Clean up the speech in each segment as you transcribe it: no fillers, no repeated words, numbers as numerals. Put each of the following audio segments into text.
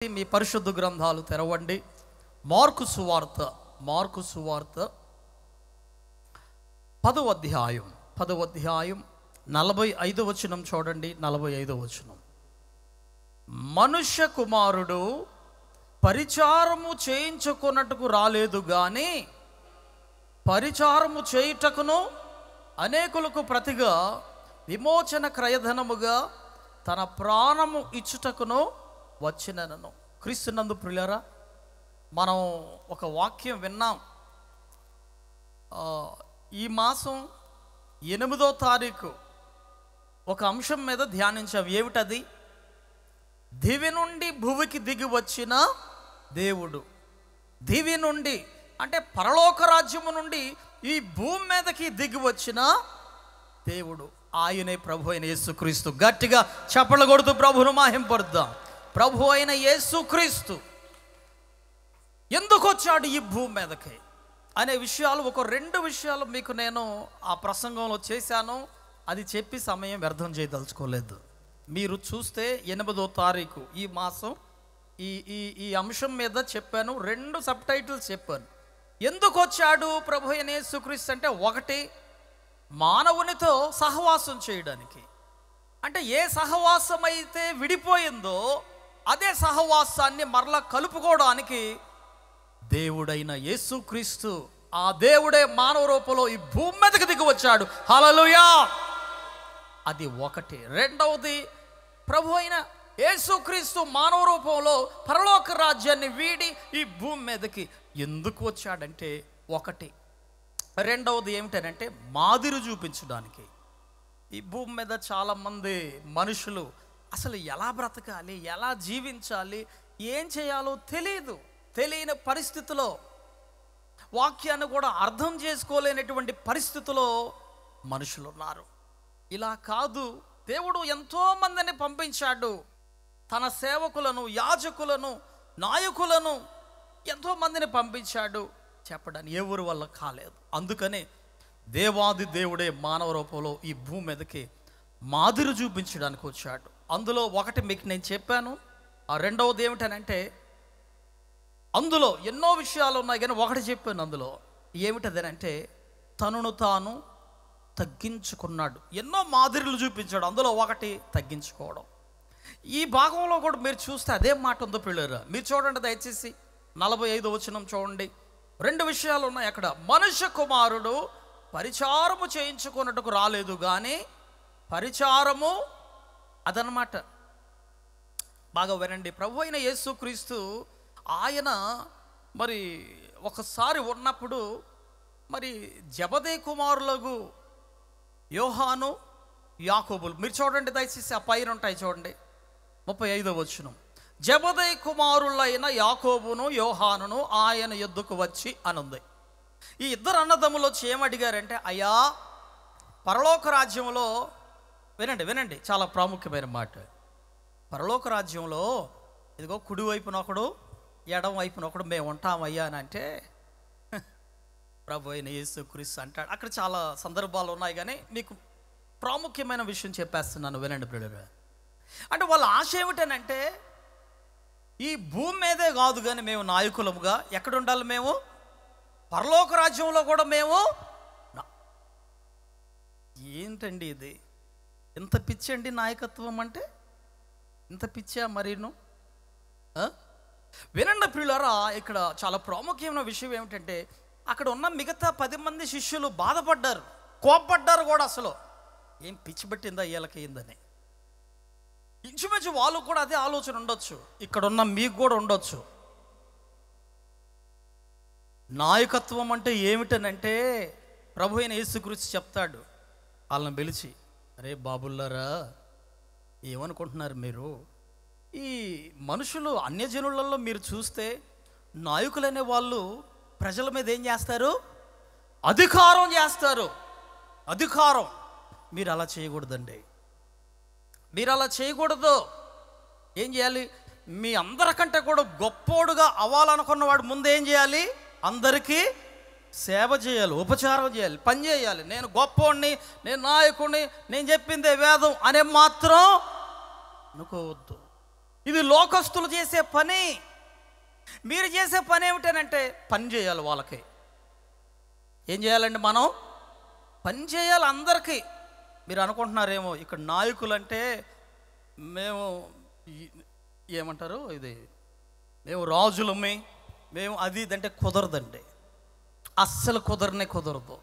మీ పరిశుద్ధ గ్రంథాలు తెరవండి. మార్కు సువార్త 10వ అధ్యాయం 45వ వచనం చూడండి. 45వ వచనం, మనుష్య కుమారుడు పరిచారము చేయించుకున్నట్టుకు రాలేదు గాని పరిచారము చేయుటకును అనేకులకు ప్రతిగా విమోచన క్రయధనముగా తన ప్రాణము ఇచ్చుటకును వచ్చినను. క్రీస్తునందు ప్రియులారా, మనం ఒక వాక్యం విన్నాం. ఈ మాసం 8వ తారీఖు ఒక అంశం మీద ధ్యానించాం. ఏమిటది? దివి నుండి భూమికి దిగి వచ్చిన దేవుడు. దివి నుండి అంటే పరలోక రాజ్యము నుండి ఈ భూమి మీదకి దిగి వచ్చిన దేవుడు, ఆయనే ప్రభు అయిన యేసుక్రీస్తు. గట్టిగా చప్పట్లు కొడుతూ ప్రభువును మహింపరుద్దాం. ప్రభు అయిన యేసుక్రీస్తు ఎందుకు వచ్చాడు ఈ భూమి మీదకి అనే విషయాలు, ఒక 2 విషయాలు మీకు నేను ఆ ప్రసంగంలో చేశాను. అది చెప్పి సమయం వ్యర్థం చేయదలుచుకోలేదు. మీరు చూస్తే 8వ తారీఖు ఈ మాసం ఈ అంశం మీద చెప్పాను. 2 సబ్ టైటిల్స్ చెప్పాను. ఎందుకు వచ్చాడు ప్రభు అయిన యేసుక్రీస్తు అంటే, ఒకటి మానవునితో సహవాసం చేయడానికి. అంటే ఏ సహవాసం అయితే విడిపోయిందో అదే సహవాసాన్ని మరలా కలుపుకోవడానికి దేవుడైన యేసుక్రీస్తు, ఆ దేవుడే మానవ రూపంలో ఈ భూమి మీదకి దిగి వచ్చాడు. హల్లెలూయా! అది ఒకటి. రెండవది, ప్రభు అయిన యేసుక్రీస్తు మానవ రూపంలో పరలోక రాజ్యాన్ని వీడి ఈ భూమి మీదకి ఎందుకు వచ్చాడంటే, ఒకటి. రెండవది ఏమిటంటే, మాదిరి చూపించడానికి. ఈ భూమి మీద చాలామంది మనుషులు అసలు ఎలా బ్రతకాలి, ఎలా జీవించాలి, ఏం చేయాలో తెలియని పరిస్థితిలో, వాక్యాన్ని కూడా అర్థం చేసుకోలేనటువంటి పరిస్థితిలో మనుషులు ఉన్నారు. ఇలా కాదు, దేవుడు ఎంతోమందిని పంపించాడు. తన సేవకులను, యాజకులను, నాయకులను ఎంతోమందిని పంపించాడు. చెప్పడానికి ఎవరి వల్ల కాలేదు. అందుకనే దేవాది దేవుడే మానవ రూపంలో ఈ భూమి మీదకి మాదిరి చూపించడానికి వచ్చాడు. అందులో ఒకటి మీకు నేను చెప్పాను. ఆ రెండవది ఏమిటనంటే, అందులో ఎన్నో విషయాలు ఉన్నాయి కానీ ఒకటి చెప్పాను. అందులో ఏమిటదనంటే, తనను తాను తగ్గించుకున్నాడు. ఎన్నో మాదిరిలు చూపించాడు. అందులో ఒకటి తగ్గించుకోవడం. ఈ భాగంలో కూడా మీరు చూస్తే అదే మాట ఉందో పిల్లరా. మీరు చూడండి దయచేసి 45వ వచనం చూడండి. 2 విషయాలు ఉన్నాయి అక్కడ. మనుష్య కుమారుడు పరిచారము చేయించుకున్నట్టుకు రాలేదు కానీ పరిచారము, అదనమాట. బాగా వినండి. ప్రభు అయిన యేసుక్రీస్తు ఆయన మరి ఒకసారి ఉన్నప్పుడు మరి జెబెదయి కుమారులకు యోహాను, యాకోబులు, మీరు చూడండి దయచేసి, ఆ పైన ఉంటాయి చూడండి. 35వ వచనం, జెబెదయి కుమారులైన యాకోబును యోహానును ఆయన యొద్దకు వచ్చి అనుంది. ఈ 2 అన్నదమ్ములు వచ్చి ఏమడిగారంటే, అయ్యా పరలోక రాజ్యంలో, వినండి చాలా ప్రాముఖ్యమైన మాట. పరలోక రాజ్యంలో ఇదిగో కుడి వైపున ఒకడు, ఎడం వైపున ఒకడు మేము ఉంటామయ్యా అని అంటే, ప్రభు అయిన యేసుక్రీస్తు అంటాడు. అక్కడ చాలా సందర్భాలు ఉన్నాయి కానీ మీకు ప్రాముఖ్యమైన విషయం చెప్పేస్తున్నాను, వినండి ప్రియులారా. అంటే వాళ్ళ ఆశ ఏమిటనంటే, ఈ భూమి మీదే కాదు కానీ మేము నాయకులముగా ఎక్కడ ఉండాలి, మేము పరలోక రాజ్యంలో కూడా మేము. ఏంటండి ఇది? ఇంత పిచ్చండి నాయకత్వం అంటే, ఇంత పిచ్చా మరీను. వినండి ప్రియులారా, ఇక్కడ చాలా ప్రాముఖ్యమైన విషయం ఏమిటంటే, అక్కడ ఉన్న మిగతా 10 మంది శిష్యులు బాధపడ్డారు, కోప్పడ్డారు కూడా. అసలు ఏం పిచ్చి పట్టిందా వీళ్ళకి ఏందని. ఇంచుమించు వాళ్ళు కూడా అదే ఆలోచన ఉండొచ్చు, ఇక్కడ ఉన్న మీకు కూడా ఉండొచ్చు. నాయకత్వం అంటే ఏమిటనంటే, ప్రభు అయిన యేసుక్రీస్తు చెప్తాడు వాళ్ళని పిలిచి, అరే బాబుల్లారా, ఏమనుకుంటున్నారు మీరు? ఈ మనుషులు అన్యజనులలో మీరు చూస్తే నాయకులనే వాళ్ళు ప్రజల మీద ఏం చేస్తారు? అధికారం చేస్తారు. అధికారం. మీరు అలా చేయకూడదండి. మీరు అలా చేయకూడదు. ఏం చేయాలి? మీ అందరికంటే కూడా గొప్పోడుగా అవ్వాలనుకున్నవాడు ముందు ఏం చేయాలి? అందరికీ సేవ చేయాలి, ఉపచారం చేయాలి, పని చేయాలి. నేను గొప్పోడిని, నేను నాయకుడిని, నేను చెప్పిందే వేదం అనే మాత్రం అనుకోవద్దు. ఇది లోకస్తులు చేసే పని. మీరు చేసే పని ఏమిటనంటే పని చేయాలి. వాళ్ళకి ఏం చేయాలండి? మనం పని చేయాలి అందరికీ. మీరు అనుకుంటున్నారేమో ఇక్కడ నాయకులు అంటే మేము ఏమంటారు, ఇది మేము రాజులమే, మేము అది ఇదంటే కుదరదండి. అస్సలు కుదరదు.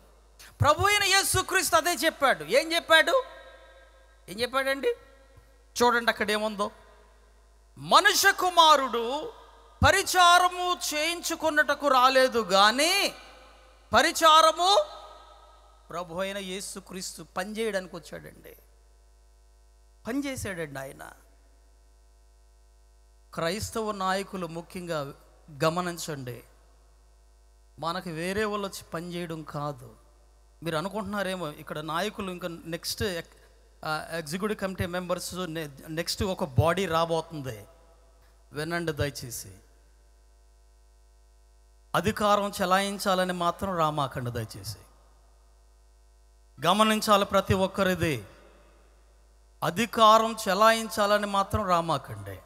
ప్రభు అయిన యేసుక్రీస్తు అదే చెప్పాడు. ఏం చెప్పాడండి? చూడండి అక్కడ ఏముందో. మనుష్య కుమారుడు పరిచారము చేయించుకున్నటకు రాలేదు కానీ పరిచారము, ప్రభు అయిన యేసుక్రీస్తు పని చేయడానికి వచ్చాడండి. పని చేశాడండి ఆయన. క్రైస్తవ నాయకులు ముఖ్యంగా గమనించండి, మనకి వేరే వాళ్ళు వచ్చి పని చేయడం కాదు. మీరు అనుకుంటున్నారేమో ఇక్కడ నాయకులు ఇంకా next executive committee members next ఒక బాడీ రాబోతుంది. వినండి దయచేసి. అధికారం చెలాయించాలని మాత్రం రామాకండి దయచేసి. గమనించాలి ప్రతి ఒక్కరిది. అధికారం చెలాయించాలని మాత్రం రామాకండి.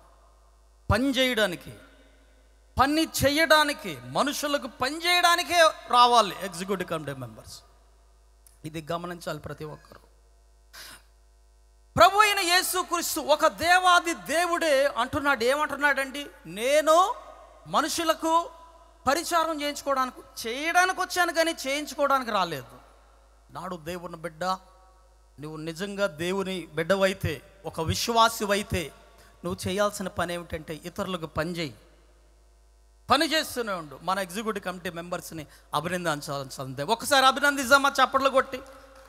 పని చేయడానికి మనుషులకు పని చేయడానికే రావాలి ఎగ్జిక్యూటివ్ కమిటీ మెంబర్స్. ఇది గమనించాలి ప్రతి ఒక్కరు. ప్రభు అయిన యేసుక్రీస్తు ఒక దేవాది దేవుడే అంటున్నాడు. ఏమంటున్నాడండి? నేను మనుషులకు పరిచారం చేయడానికి వచ్చాను కానీ చేయించుకోవడానికి రాలేదు. నాడు దేవుని బిడ్డ, నువ్వు నిజంగా దేవుని బిడ్డవైతే, ఒక విశ్వాసివైతే నువ్వు చేయాల్సిన పని ఏమిటంటే ఇతరులకు పని చేస్తూనే ఉండు. మన ఎగ్జిక్యూటివ్ కమిటీ మెంబర్స్ని అభినందించాల్సిందే. ఒకసారి అభినందిద్దామా? చప్పట్లు కొట్టి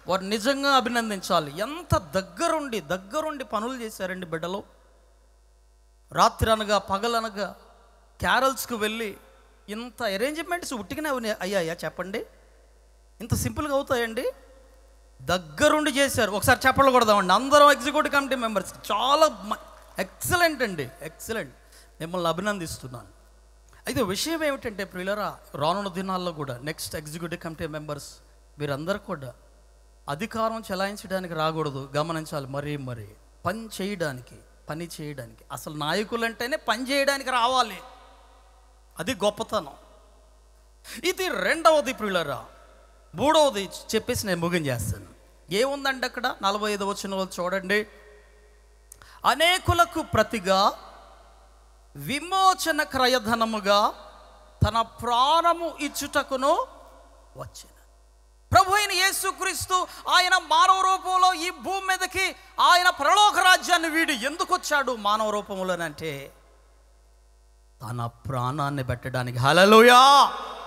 వారు నిజంగా అభినందించాలి. ఎంత దగ్గరుండి పనులు చేశారండి బిడ్డలు. రాత్రి అనగా పగలనగా క్యారల్స్కి వెళ్ళి ఇంత అరేంజ్మెంట్స్ ఉట్టిగానే అయ్యాయా చెప్పండి? ఇంత సింపుల్గా అవుతాయండి? దగ్గరుండి చేశారు. ఒకసారి చప్పట్లు కొడదామండి అందరం ఎగ్జిక్యూటివ్ కమిటీ మెంబర్స్. చాలా ఎక్సలెంట్ అండి, ఎక్సలెంట్. మిమ్మల్ని అభినందిస్తున్నాను. అయితే విషయం ఏమిటంటే ప్రియులరా, రానున్న దినాల్లో కూడా నెక్స్ట్ ఎగ్జిక్యూటివ్ కమిటీ మెంబర్స్ మీరందరూ కూడా అధికారం చెలాయించడానికి రాకూడదు. గమనించాలి. మరీ పని చేయడానికి అసలు నాయకులంటేనే పని చేయడానికి రావాలి. అది గొప్పతనం. ఇది రెండవది ప్రియులరా. మూడవది చెప్పేసి నేను ముగించేస్తాను. ఏముందండి అక్కడ 45వ వచనంలో చూడండి. అనేకులకు ప్రతిగా విమోచన క్రయధనముగా తన ప్రాణము ఇచ్చుటకును వచ్చిన ప్రభు అయిన యేసుక్రీస్తు ఆయన మానవ రూపంలో ఈ భూమి మీదకి ఆయన పరలోక రాజ్యాన్ని వీడి ఎందుకు వచ్చాడు మానవ రూపంలోనంటే తన ప్రాణాన్ని పెట్టడానికి. హల్లెలూయా!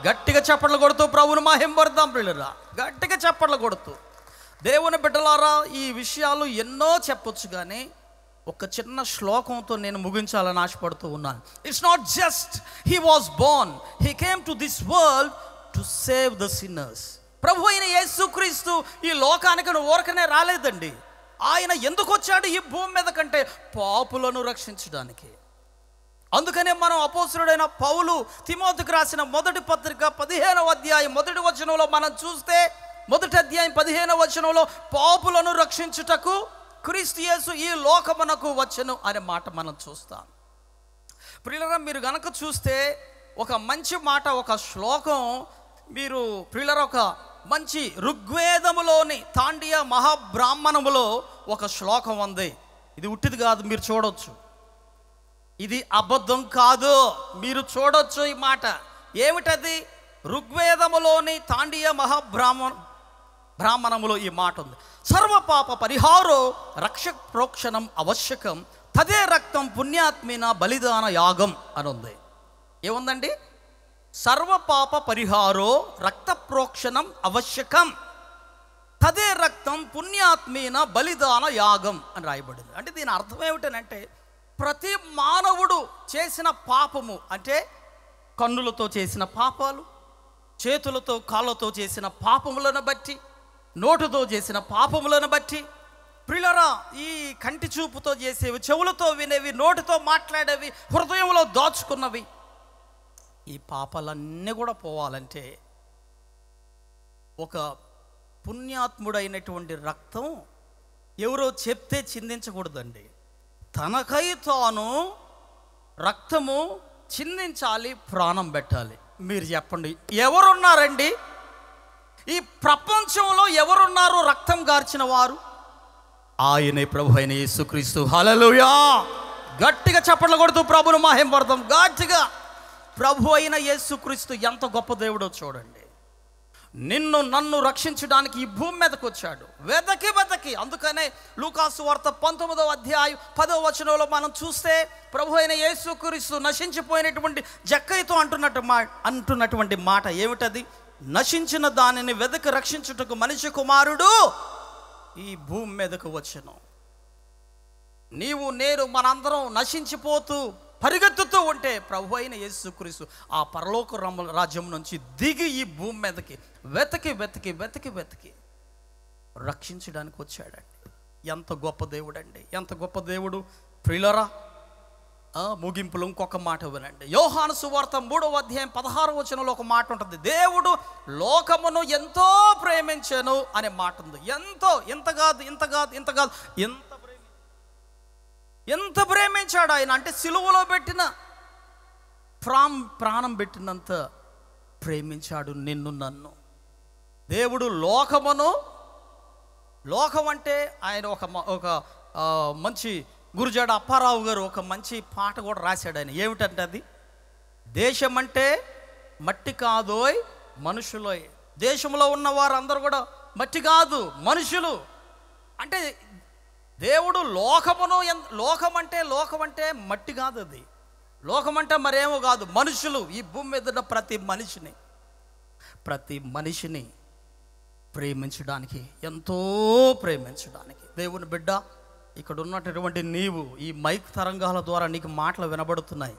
గట్టిగా చప్పట్లు కొడుతూ ప్రభువుని మహింపరుద్దాం ప్రియులారా. గట్టిగా చప్పట్లు కొడుతూ. దేవుని బిడ్డలారా, ఈ విషయాలు ఎన్నో చెప్పొచ్చు కానీ ఒక చిన్న శ్లోకంతో నేను ముగించాలని ఆశపడుతూ ఉన్నాను. It's not just he was born, he came to this world to save the sinners. ప్రభు అయిన యేసుక్రీస్తు ఈ లోకానికి ఊరకనే రాలేదండి. ఆయన ఎందుకు వచ్చాడు ఈ భూమి మీద కంటే పాపులను రక్షించడానికి. అందుకనే మనం అపోస్తలుడైన పౌలు తిమోతికి రాసిన మొదటి పత్రిక 15వ అధ్యాయం 1వ వచనంలో మనం చూస్తే, మొదటి అధ్యాయం 15వ వచనంలో పాపులను రక్షించుటకు క్రీస్తు యేసు ఈ లోకమునకు వచ్చెను అనే మాట మనం చూస్తాం. ప్రియులరా, మీరు గనక చూస్తే ఒక మంచి మాట, ఒక శ్లోకం మీరు ప్రియులరా, ఒక మంచి ఋగ్వేదములోని తాండియ మహాబ్రాహ్మణములో ఒక శ్లోకం ఉంది. ఇది ఉట్టిది కాదు, మీరు చూడొచ్చు. ఇది అబద్ధం కాదు, మీరు చూడొచ్చు ఈ మాట. ఏమిటది? ఋగ్వేదములోని తాండియ బ్రాహ్మణములో ఈ మాట ఉంది. సర్వపాప పరిహారో రక్ష ప్రోక్షణం ఆవశ్యకం, తదే రక్తం పుణ్యాత్మిన బలిదాన యాగం అని ఉంది. ఏముందండి? సర్వపాప పరిహారో రక్త ప్రోక్షణం ఆవశ్యకం, తదే రక్తం పుణ్యాత్మీన బలిదాన యాగం అని రాయబడింది. అంటే దీని అర్థం ఏమిటనంటే ప్రతి మానవుడు చేసిన పాపము, అంటే కన్నులతో చేసిన పాపాలు, చేతులతో కాళ్ళతో చేసిన పాపములను బట్టి, నోటుతో చేసిన పాపములను బట్టి, ప్రియులారా ఈ కంటి చూపుతో చేసేవి, చెవులతో వినేవి, నోటితో మాట్లాడేవి, హృదయంలో దాచుకున్నవి, ఈ పాపాలన్నీ కూడా పోవాలంటే ఒక పుణ్యాత్ముడైనటువంటి రక్తం ఎవరో చెప్తే చిందించకూడదండి. తనకై తాను రక్తము చిందించాలి, ప్రాణం పెట్టాలి. మీరు చెప్పండి, ఎవరున్నారండి ఈ ప్రపంచంలో? ఎవరున్నారు రక్తం గార్చిన వారు? ఆయనే ప్రభు అయిన యేసుక్రీస్తు. హల్లెలూయా! గట్టిగా చప్పట్లు కొడుతూ ప్రభును మహింపడతాం. గట్టిగా ప్రభు అయిన యేసుక్రీస్తు ఎంత గొప్ప దేవుడో చూడండి. నిన్ను నన్ను రక్షించడానికి ఈ భూమి మీదకి వచ్చాడు, వెతకి. అందుకనే లూకాసు వార్త 19వ అధ్యాయం 10వ వచనంలో మనం చూస్తే ప్రభు అయిన యేసుక్రీస్తు నశించిపోయినటువంటి జక్కయ్యతో అంటున్నటువంటి మాట ఏమిటది? నశించిన దానిని వెతకి రక్షించుటకు మనిషి కుమారుడు ఈ భూమి మీదకు వచ్చెను. నీవు నేను మనందరం నశించిపోతూ పరిగెత్తుతూ ఉంటే ప్రభు అయిన యేసుక్రీస్తు ఆ పరలోక రాజ్యం నుంచి దిగి ఈ భూమి మీదకి వెతకి రక్షించడానికి వచ్చాడండి. ఎంత గొప్ప దేవుడు అండి, ఎంత గొప్ప దేవుడు ప్రియులరా. ముగింపులో ఇంకొక మాట వినండి. యోహాను సువార్త 3వ అధ్యాయం 16వ వచనంలో ఒక మాట ఉంటుంది. దేవుడు లోకమును ఎంతో ప్రేమించెను అనే మాట ఉంది. ఎంతో, ఎంత ప్రేమించాడు ఆయన అంటే సిలువలో పెట్టిన ప్రాణం పెట్టినంత ప్రేమించాడు నిన్ను నన్ను. దేవుడు లోకం అంటే ఆయన ఒక మంచి గురుజాడ అప్పారావు గారు ఒక మంచి పాట కూడా రాశాడు ఆయన. ఏమిటంటే అది, దేశం అంటే మట్టి కాదోయ్ మనుషులోయ్. దేశంలో ఉన్న వారందరూ కూడా మట్టి కాదు, మనుషులు. అంటే దేవుడు లోకం అంటే మట్టి కాదు, అది లోకం అంటే మరేమో కాదు, మనుషులు. ఈ భూమి మీద ఉన్న ప్రతి మనిషిని ప్రేమించడానికి, ఎంతో ప్రేమించడానికి. దేవుని బిడ్డ, ఇక్కడ ఉన్నటువంటి నీవు ఈ మైక్ తరంగాల ద్వారా నీకు మాటలు వినబడుతున్నాయి.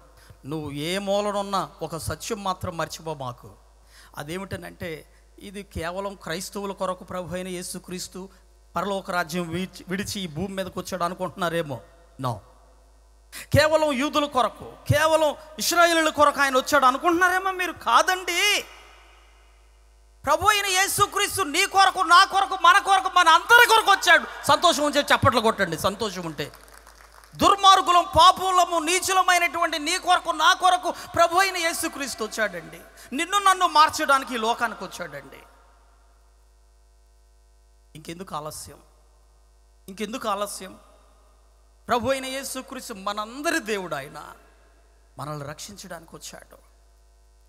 నువ్వు ఏ మూలనున్నా ఒక సత్యం మాత్రం మర్చిపోమాకు. అదేమిటనంటే, ఇది కేవలం క్రైస్తవుల కొరకు ప్రభు అయిన యేసుక్రీస్తు పరలోక రాజ్యం విడిచి ఈ భూమి మీదకి వచ్చాడు అనుకుంటున్నారేమో. నో, కేవలం యూదుల కొరకు, కేవలం ఇశ్రాయేలుల కొరకు ఆయన వచ్చాడు అనుకుంటున్నారేమో మీరు. కాదండి, ప్రభు అయిన యేసుక్రీస్తు నీ కొరకు, నా కొరకు, మన కొరకు, మన అందరి కొరకు వచ్చాడు. సంతోషం ఉంటే చప్పట్లు కొట్టండి. సంతోషం ఉంటే. దుర్మార్గులం, పాపులము, నీచులమైనటువంటి నీ కొరకు, నా కొరకు ప్రభు అయిన యేసుక్రీస్తు వచ్చాడండి. నిన్ను నన్ను మార్చడానికి ఈ లోకానికి వచ్చాడండి. ఇంకెందుకు ఆలస్యం? ప్రభు అయిన యేసుక్రీస్తు మనందరి దేవుడు. ఆయన మనల్ని రక్షించడానికి వచ్చాడు.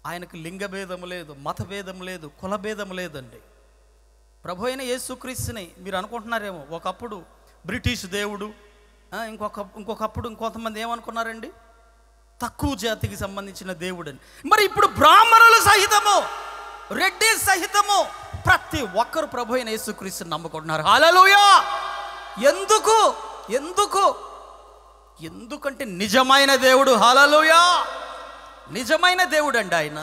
ఆయనకు లింగభేదం లేదు, మతభేదం లేదు, కులభేదం లేదండి. ప్రభు అయిన యేసుక్రీస్తుని మీరు అనుకుంటున్నారేమో ఒకప్పుడు బ్రిటిష్ దేవుడు, ఇంకొకప్పుడు ఇంకొంతమంది ఏమనుకున్నారండి, తక్కువ జాతికి సంబంధించిన దేవుడు అని. మరి ఇప్పుడు బ్రాహ్మణులు సహితము, రెడ్డి సహితము ప్రతి ఒక్కరు ప్రభు అయిన యేసుక్రీస్తుని నమ్ముకుంటున్నారు. హల్లెలూయా! ఎందుకంటే నిజమైన దేవుడు. హల్లెలూయా! నిజమైన దేవుడు అండి ఆయన,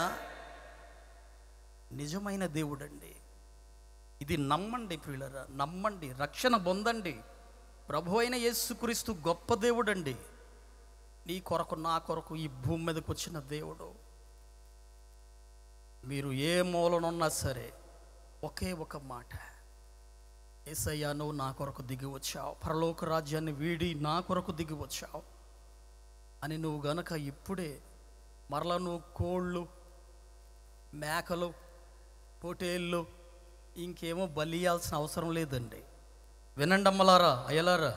నిజమైన దేవుడు అండి. ఇది నమ్మండి ప్రియులరా, నమ్మండి, రక్షణ పొందండి. ప్రభు అయిన యేసుక్రీస్తు గొప్ప దేవుడు అండి. నీ కొరకు, నా కొరకు ఈ భూమి మీదకి వచ్చిన దేవుడు. మీరు ఏ మూలనున్నా సరే ఒకే ఒక మాట, యేసయ్యా నువ్వు నా కొరకు దిగి వచ్చావు, పరలోక రాజ్యాన్ని వీడి నా కొరకు దిగి వచ్చావు అని నువ్వు గనక ఇప్పుడే మరలా నువ్వు కోళ్ళు, మేకలు, పొటేళ్ళు ఇంకేమో బలియాల్సిన అవసరం లేదండి. వినండి అమ్మలారా, అయ్యలారా,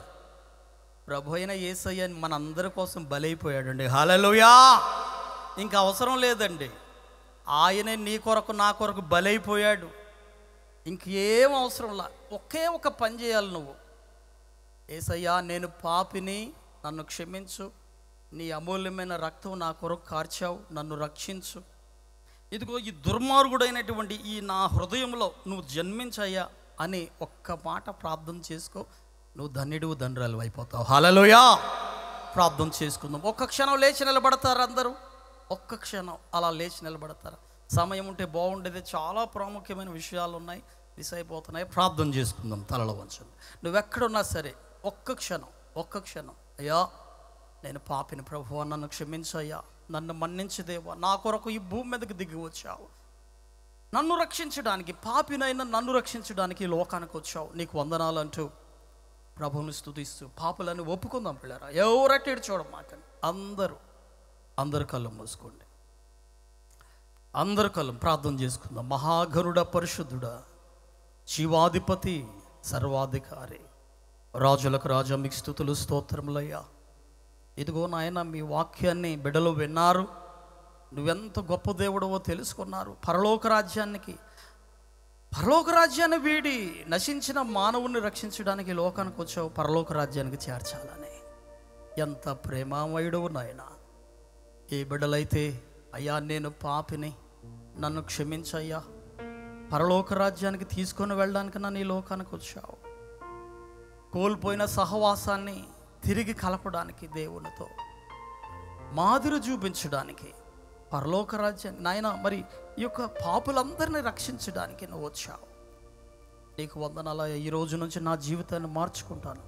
ప్రభు అయిన యేసయ్య మనందరి కోసం బలైపోయాడండి. హల్లెలూయా! ఇంకా అవసరం లేదండి. ఆయనే నీ కొరకు, నా కొరకు బలైపోయాడు. ఇంకేం అవసరంలా. ఒకే ఒక పని చేయాలి నువ్వు. యేసయ్యా నేను పాపిని, నన్ను క్షమించు, నీ అమూల్యమైన రక్తం నా కొరకు కార్చావు, నన్ను రక్షించు. ఇదిగో ఈ దుర్మార్గుడైనటువంటి ఈ నా హృదయంలో నువ్వు జన్మించయ్యా అని ఒక్క మాట ప్రార్థన చేసుకో, నువ్వు ధన్యుడు ధన్యురాలు అయిపోతావు. హల్లెలూయా! ప్రార్థన చేసుకుందాం. ఒక్క క్షణం లేచి నిలబడతారు అందరూ. ఒక్క క్షణం అలా లేచి నిలబడతారు. సమయం ఉంటే బాగుండేది. చాలా ప్రాముఖ్యమైన విషయాలు ఉన్నాయి, మిస్ అయిపోతున్నాయి. ప్రార్థన చేసుకుందాం తలలో వంచండి. నువ్వెక్కడున్నా సరే ఒక్క క్షణం అయ్యా నేను పాపిని ప్రభువా, నన్ను క్షమించయ్యా, నన్ను మన్నించు దేవా, నా కొరకు ఈ భూమి మీదకి దిగి వచ్చావు, నన్ను రక్షించడానికి, పాపినైనా నన్ను రక్షించడానికి ఈ లోకానికి వచ్చావు, నీకు వందనాలు అంటూ ప్రభువుని స్తుతిస్తూ పాపులను ఒప్పుకుందాం పిల్లరా. ఎవరట్టి చూడమాకండి, అందరూ అందరు కళ్ళు మూసుకోండి. అందరు కళ్ళు ప్రార్థన చేసుకుందాం. మహాగరుడ, పరిశుద్ధుడా, జీవాధిపతి, సర్వాధికారి, రాజులకు రాజా, మీకు స్తుతులు స్తోత్రములయ్యా. ఇదిగో నాయన, మీ వాక్యాన్ని బిడ్డలు విన్నారు. నువ్వెంత గొప్ప దేవుడవో తెలుసుకున్నారు. పరలోక రాజ్యాన్ని వీడి నశించిన మానవుని రక్షించడానికి లోకానికి వచ్చావు. పరలోక రాజ్యానికి చేర్చాలని ఎంత ప్రేమామయుడవు నాయన. ఏ బిడ్డలైతే అయ్యా నేను పాపిని, నన్ను క్షమించయ్యా, పరలోక రాజ్యానికి తీసుకొని వెళ్ళడానికి నన్ను ఈ లోకానికి వచ్చావు, కోల్పోయిన సహవాసాన్ని తిరిగి కలపడానికి, దేవునితో మాదిరి చూపించడానికి, పరలోక రాజ్యాన్ని నాయన మరి ఈ యొక్క పాపులందరినీ రక్షించడానికి నువ్వు వచ్చావు. నీకు వందనాలు. ఈ రోజు నుంచి నా జీవితాన్ని మార్చుకుంటాను,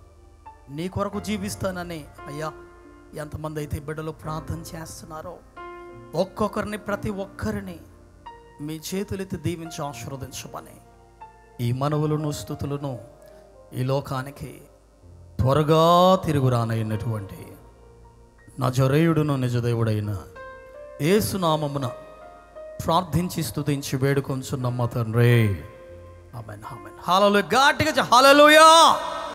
నీ కొరకు జీవిస్తానని అయ్యా ఎంతమంది అయితే బిడ్డలు ప్రార్థన చేస్తున్నారో ఒక్కొక్కరిని, ప్రతి ఒక్కరిని మీ చేతులెత్తి దీవించి ఆశీర్వదించమని ఈ మనవులను, స్తుతులను ఈ లోకానికి త్వరగా తిరుగు రానైనటువంటి నజరేయుడును నిజదేవుడైన యేసునామమున ప్రార్థించి స్తుతించి వేడుకొంచున్నాం మా తండ్రి. ఆమేన్, ఆమేన్. హల్లెలూయా. గట్టిగా హల్లెలూయా.